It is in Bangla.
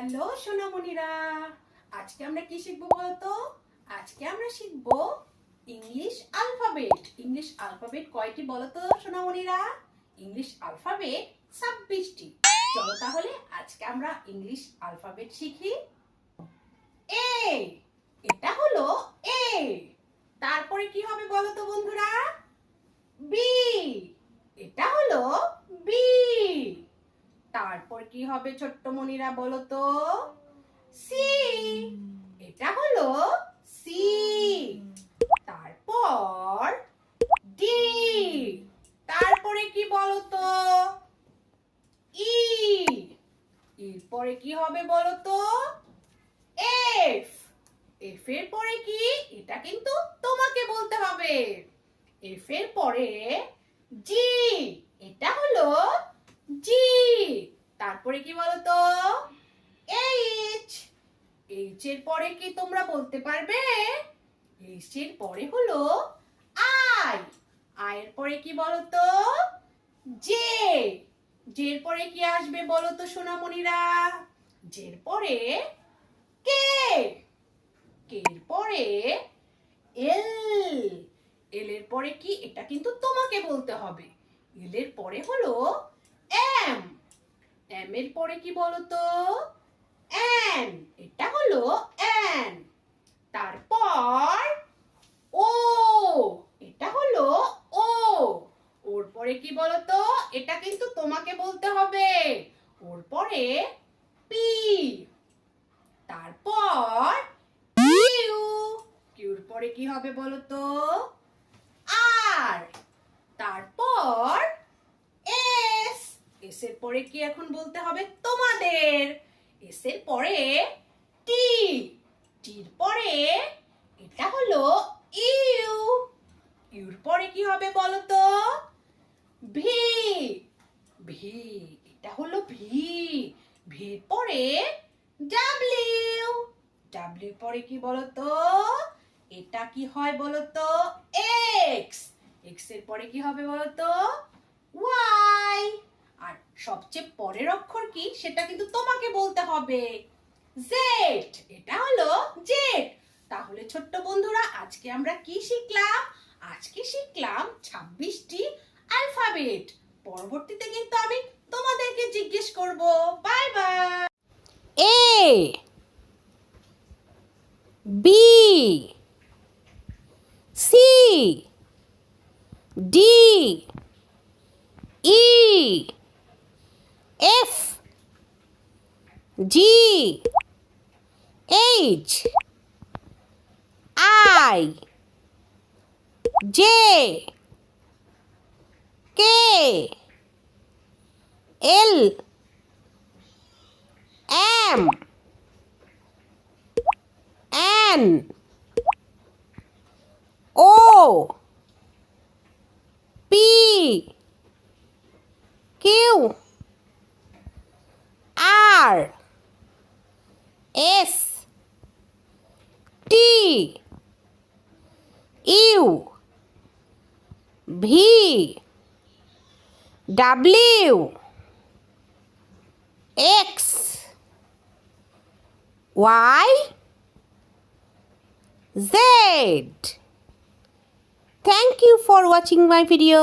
হ্যালো সোনামণিরা, আজকে আমরা কি শিখবো বলতো? আজকে আমরা শিখবো ইংলিশ আলফাবেট। ইংলিশ আলফাবেট কয়টি বলতো সোনামণিরা? ইংলিশ আলফাবেট 26টি। চলো তাহলে আজকে আমরা ইংলিশ আলফাবেট শিখি। এ, এটা হলো এ। তারপরে কি হবে বলতো বন্ধুরা? বি, এটা হলো বি। তারপর কি হবে ছোট্ট মনিরা বলো তো? সি, এটা হলো সি। তারপর ডি, তারপরে কি বলো তো? ই, এরপরে কি হবে বলো তো? এফ, এফ এর পরে কি? এটা কিন্তু তোমাকে বলতে হবে। এফ এর পরে জি, এটা হলো জি। তারপরে কি বলতো? এইচ, এইচ এর পরে কি তোমরা বলতে পারবে? এইচ এর পরে হলো আই, আই এর পরে কি বলতো? জে, জে এর পরে কি আসবে বলতো সোনামণিরা? জে এর পরে কে, কে এর পরে এল, এল এর পরে কি? এটা কিন্তু তোমাকে বলতে হবে। এল এর পরে হলো এম, এম এর পরে কি বলতো? এন, এটা হলো এন। তারপর ও, এটা হলো ও, ওর পরে কি বলতো? এটা কিন্তু তোমাকে বলতে হবে। ওর পরে পি, তারপর কিউ, কিউর পরে কি হবে বলতো? আর, তারপর এস, এস এর পরে কি এখন বলতে হবে তোমাদের? এস এর পরে টি, টির পরে এটা হলো ইউ, ইউর পরে কি হবে বলতো? ভি, ভি, এটা হলো ভি। ভির পরে ডাব্লিউ, ডাব্লিউ পরে কি বলতো? এটা কি হয় বলতো? এক্স, এক্স এর পরে কি হবে বলতো? ওয়াই। আর সবচেয়ে পরের অক্ষর কি সেটা কিন্তু তোমাকে বলতে হবে। জেড, এটা হলো জেড। তাহলে ছোট্ট বন্ধুরা আজকে আমরা কি শিখলাম? আজকে শিখলাম 26টি অ্যালফাবেট। পরবর্তীতে কিন্তু আমি তোমাদেরকে জিজ্ঞেস করব। Bye bye. A, B, C, D, E, F, G, H, I, J, K, L, M, N, O, P, Q, R, S, T, U, V, W, X, Y, Z. Thank you for watching my video.